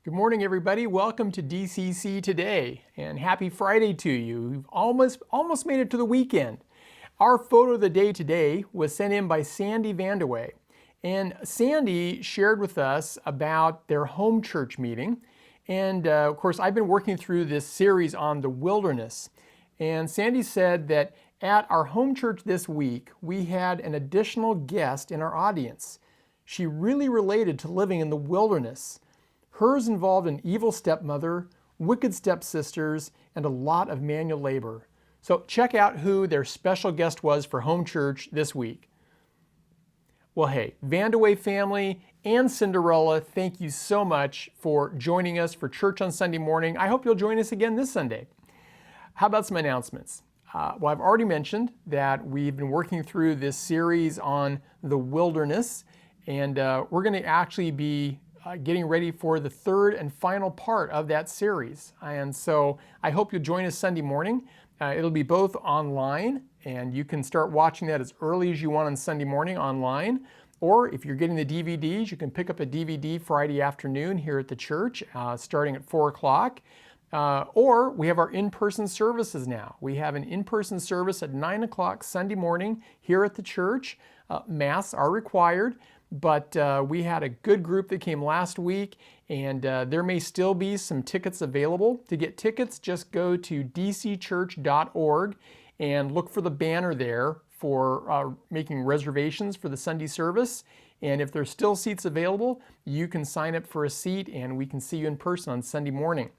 Good morning, everybody. Welcome to DCC Today, and happy Friday to you. We've almost made it to the weekend. Our photo of the day today was sent in by Sandy Vandewey, and Sandy shared with us about their home church meeting. And of course, I've been working through this series on the wilderness. And Sandy said that at our home church this week, we had an additional guest in our audience. She really related to living in the wilderness. Hers involved an evil stepmother, wicked stepsisters, and a lot of manual labor. So check out who their special guest was for home church this week. Well, hey, Vandewey family and Cinderella, thank you so much for joining us for church on Sunday morning. I hope you'll join us again this Sunday. How about some announcements? Well, I've already mentioned that we've been working through this series on the wilderness, and we're going to actually be getting ready for the third and final part of that series. And so I hope you'll join us Sunday morning. It'll be both online, and you can start watching that as early as you want on Sunday morning online. Or if you're getting the DVDs, you can pick up a DVD Friday afternoon here at the church, starting at 4 o'clock. Or we have our in-person services now. We have an in-person service at 9 o'clock Sunday morning here at the church. Masks are required. But we had a good group that came last week, and there may still be some tickets available. To get tickets, just go to dcchurch.org and look for the banner there for making reservations for the Sunday service. And if there's still seats available, you can sign up for a seat and we can see you in person on Sunday morning.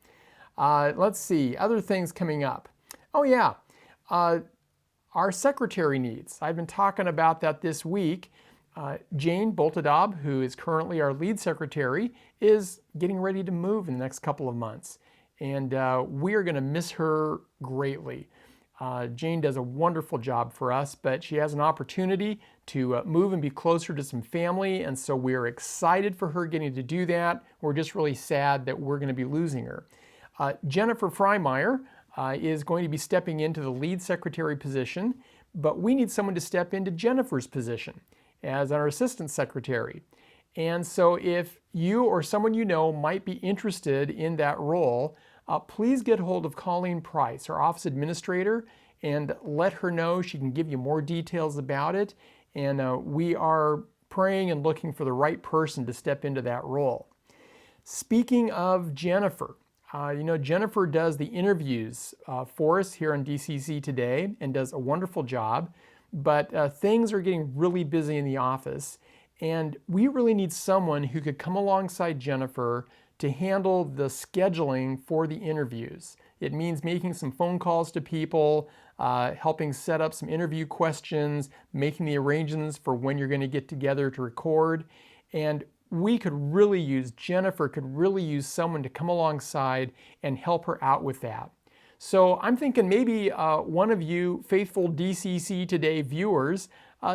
Let's see, other things coming up. Oh yeah, our secretary needs. I've been talking about that this week. Jane Boltadab, who is currently our lead secretary, is getting ready to move in the next couple of months. And we are going to miss her greatly. Jane does a wonderful job for us, but she has an opportunity to move and be closer to some family. And so we're excited for her getting to do that. We're just really sad that we're going to be losing her. Jennifer Freimeyer is going to be stepping into the lead secretary position, but we need someone to step into Jennifer's position as our assistant secretary. And so if you or someone you know might be interested in that role, please get hold of Colleen Price, our office administrator, and let her know. She can give you more details about it. And we are praying and looking for the right person to step into that role. Speaking of Jennifer, Jennifer does the interviews for us here on DCC Today and does a wonderful job. But things are getting really busy in the office, and we really need someone who could come alongside Jennifer to handle the scheduling for the interviews. It means making some phone calls to people, helping set up some interview questions, making the arrangements for when you're going to get together to record. And Jennifer could really use someone to come alongside and help her out with that. So I'm thinking maybe one of you faithful DCC Today viewers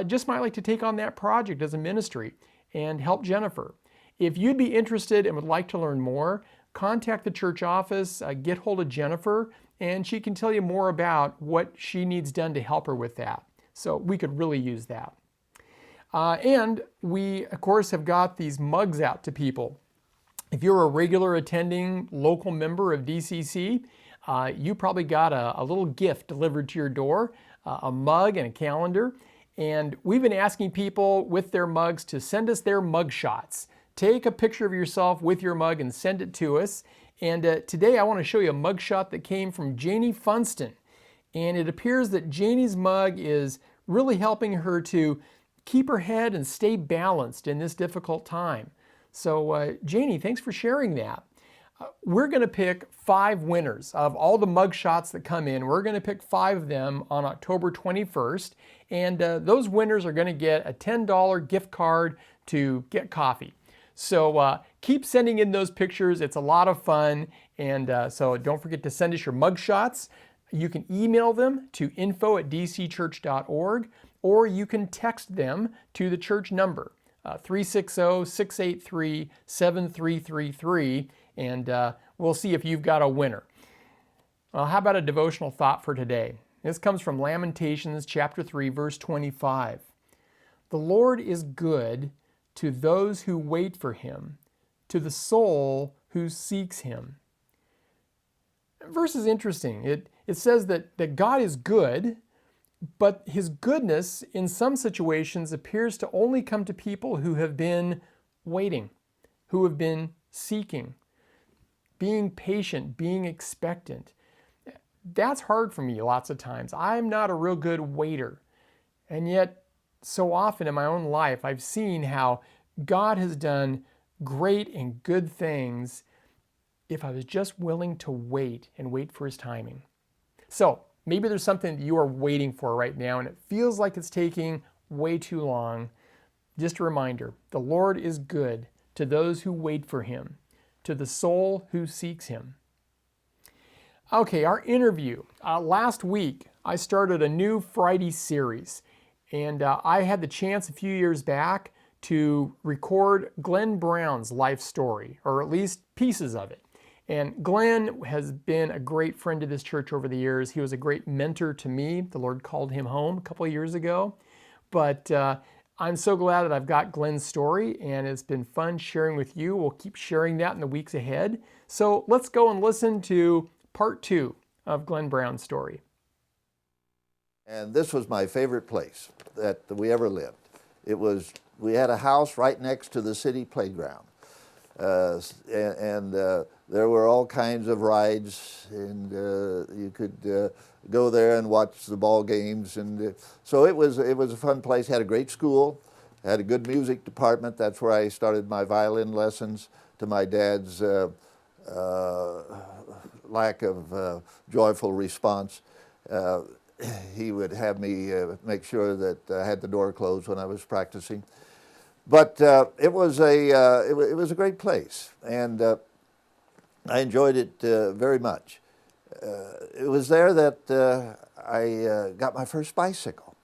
just might like to take on that project as a ministry and help Jennifer. If you'd be interested and would like to learn more, contact the church office, get hold of Jennifer, and she can tell you more about what she needs done to help her with that. So we could really use that. And we, of course, have got these mugs out to people. If you're a regular attending local member of DCC, you probably got a little gift delivered to your door, a mug and a calendar. And we've been asking people with their mugs to send us their mug shots. Take a picture of yourself with your mug and send it to us. And today I want to show you a mug shot that came from Janie Funston. And it appears that Janie's mug is really helping her to keep her head and stay balanced in this difficult time. So Janie, thanks for sharing that. We're going to pick 5 winners of all the mug shots that come in. We're going to pick 5 of them on October 21st. And those winners are going to get a $10 gift card to get coffee. So keep sending in those pictures. It's a lot of fun. And so don't forget to send us your mug shots. You can email them to info@dcchurch.org, or you can text them to the church number, 360-683-7333. And we'll see if you've got a winner. How about a devotional thought for today? This comes from Lamentations chapter 3, verse 25. The Lord is good to those who wait for him, to the soul who seeks him. The verse is interesting. It says that God is good, but his goodness in some situations appears to only come to people who have been waiting, who have been seeking, being patient, being expectant. That's hard for me lots of times. I'm not a real good waiter. And yet, so often in my own life, I've seen how God has done great and good things if I was just willing to wait and wait for his timing. So maybe there's something that you are waiting for right now and it feels like it's taking way too long. Just a reminder, the Lord is good to those who wait for him, to the soul who seeks him. Okay, our interview. Last week, I started a new Friday series, and I had the chance a few years back to record Glenn Brown's life story, or at least pieces of it. And Glenn has been a great friend to this church over the years. He was a great mentor to me. The Lord called him home a couple of years ago. But I'm so glad that I've got Glenn's story, and it's been fun sharing with you. We'll keep sharing that in the weeks ahead. So let's go and listen to part 2 of Glenn Brown's story. And this was my favorite place that we ever lived. We had a house right next to the city playground. There were all kinds of rides, and you could go there and watch the ball games, and so it was a fun place. Had a great school, had a good music department. That's where I started my violin lessons. To my dad's lack of joyful response, he would have me make sure that I had the door closed when I was practicing. But it was a great place, and I enjoyed it very much. It was there that I got my first bicycle,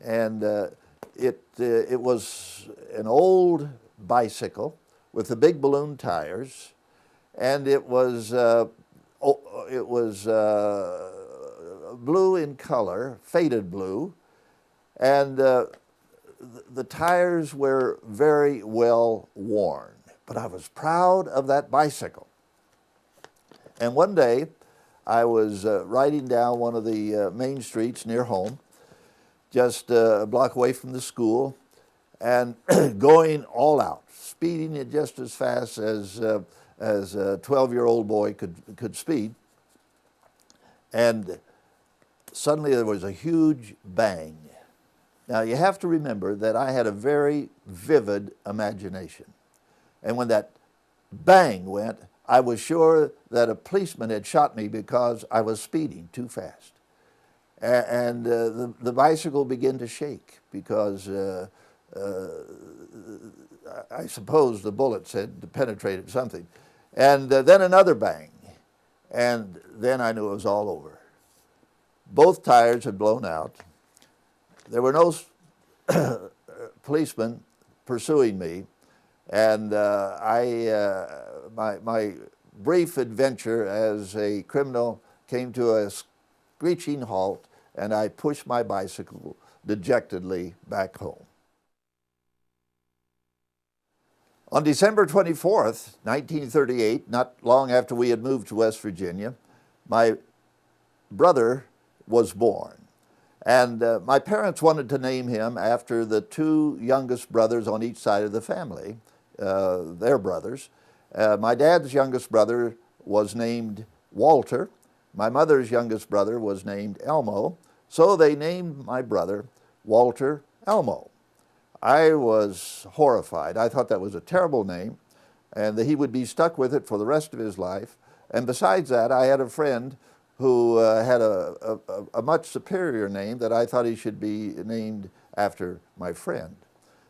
and it was an old bicycle with the big balloon tires, and it was blue in color, faded blue, and the tires were very well worn, but I was proud of that bicycle. And one day, I was riding down one of the main streets near home, just a block away from the school, and going all out, speeding it just as fast as a 12-year-old boy could speed. And suddenly there was a huge bang. Now, you have to remember that I had a very vivid imagination. And when that bang went, I was sure that a policeman had shot me because I was speeding too fast. And the bicycle began to shake because I suppose the bullets had penetrated something. And then another bang. And then I knew it was all over. Both tires had blown out. There were no policemen pursuing me, and my brief adventure as a criminal came to a screeching halt, and I pushed my bicycle dejectedly back home. On December 24th, 1938, not long after we had moved to West Virginia, my brother was born. And my parents wanted to name him after the two youngest brothers on each side of the family, their brothers. My dad's youngest brother was named Walter. My mother's youngest brother was named Elmo. So they named my brother Walter Elmo. I was horrified. I thought that was a terrible name and that he would be stuck with it for the rest of his life. And besides that, I had a friend who had a much superior name that I thought he should be named after my friend.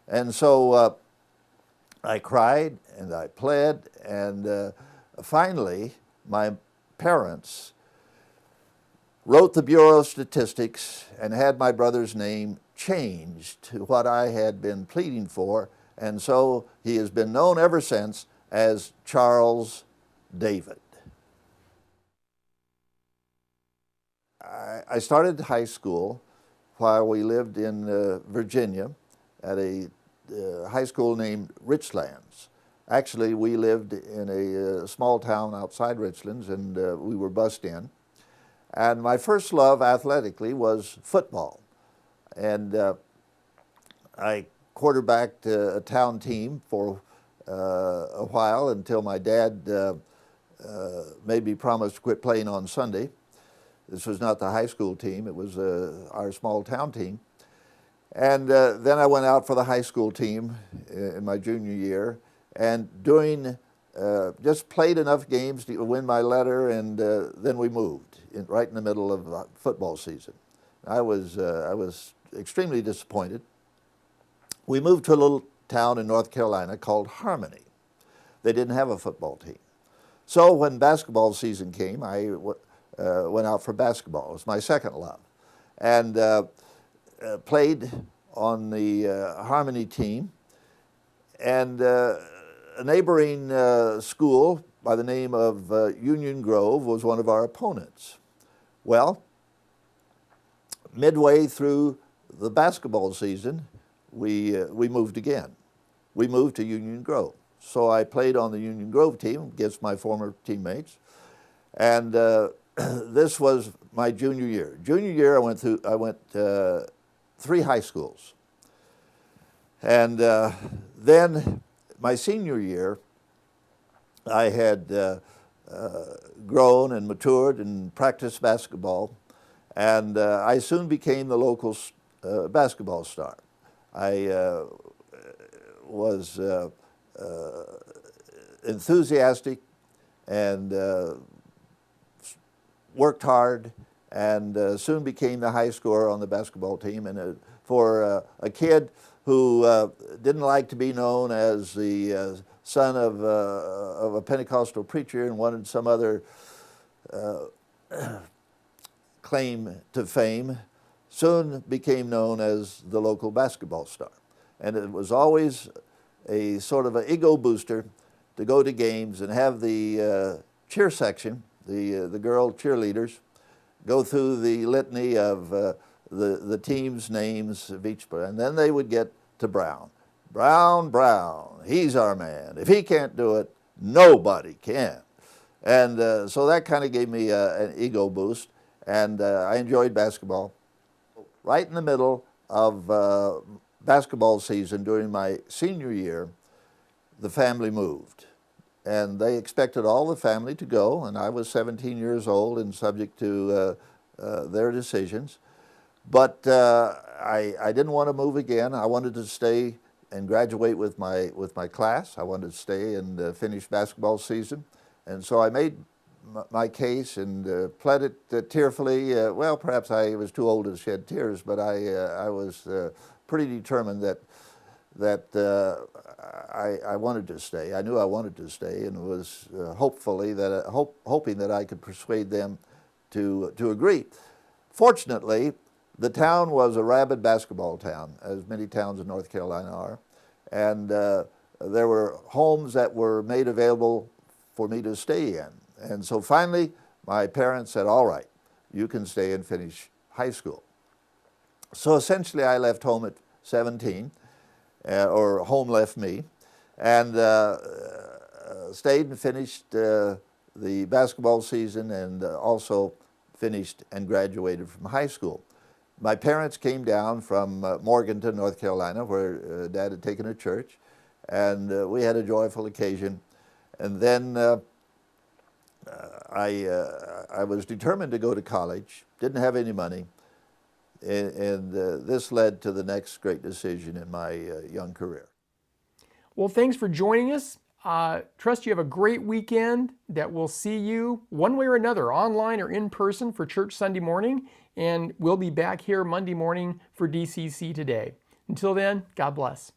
And so I cried and I pled, and finally my parents wrote the Bureau of Statistics and had my brother's name changed to what I had been pleading for, and so he has been known ever since as Charles David. I started high school while we lived in Virginia at a high school named Richlands. Actually, we lived in a small town outside Richlands, and we were bused in. And my first love athletically was football. And I quarterbacked a town team for a while until my dad made me promise to quit playing on Sunday. This was not the high school team, it was our small town team. And then I went out for the high school team in my junior year, and just played enough games to win my letter, and then we moved right in the middle of football season. I was extremely disappointed. We moved to a little town in North Carolina called Harmony. They didn't have a football team. So when basketball season came, I went out for basketball. It was my second love. And played on the Harmony team. And a neighboring school by the name of Union Grove was one of our opponents. Well, midway through the basketball season, we moved again. We moved to Union Grove. So I played on the Union Grove team against my former teammates, and this was my junior year. Junior year, I went 3 high schools, and then my senior year, I had grown and matured and practiced basketball, and I soon became the local basketball star. I was enthusiastic and worked hard, and soon became the high scorer on the basketball team. And for a kid who didn't like to be known as the son of a Pentecostal preacher and wanted some other claim to fame, soon became known as the local basketball star. And it was always a sort of an ego booster to go to games and have the cheer section, the girl cheerleaders, go through the litany of the team's names of each, and then they would get to Brown. Brown, Brown, he's our man. If he can't do it, nobody can. And so that kind of gave me an ego boost, and I enjoyed basketball. Right in the middle of basketball season during my senior year, the family moved. And they expected all the family to go, and I was 17 years old and subject to their decisions. But I didn't want to move again. I wanted to stay and graduate with my class. I wanted to stay and finish basketball season. And so I made my case and pled it tearfully. Well, perhaps I was too old to shed tears, but I was pretty determined that I wanted to stay. I knew I wanted to stay, and was hoping that I could persuade them to agree. Fortunately, the town was a rabid basketball town, as many towns in North Carolina are, and there were homes that were made available for me to stay in. And so finally, my parents said, all right, you can stay and finish high school. So essentially, I left home at 17, or home left me, and stayed and finished the basketball season, and also finished and graduated from high school. My parents came down from Morganton, North Carolina, where Dad had taken a church, and we had a joyful occasion. And then I was determined to go to college, didn't have any money, and this led to the next great decision in my young career. Well, thanks for joining us. Trust you have a great weekend, that we'll see you one way or another, online or in person, for church Sunday morning, and we'll be back here Monday morning for DCC Today. Until then, God bless.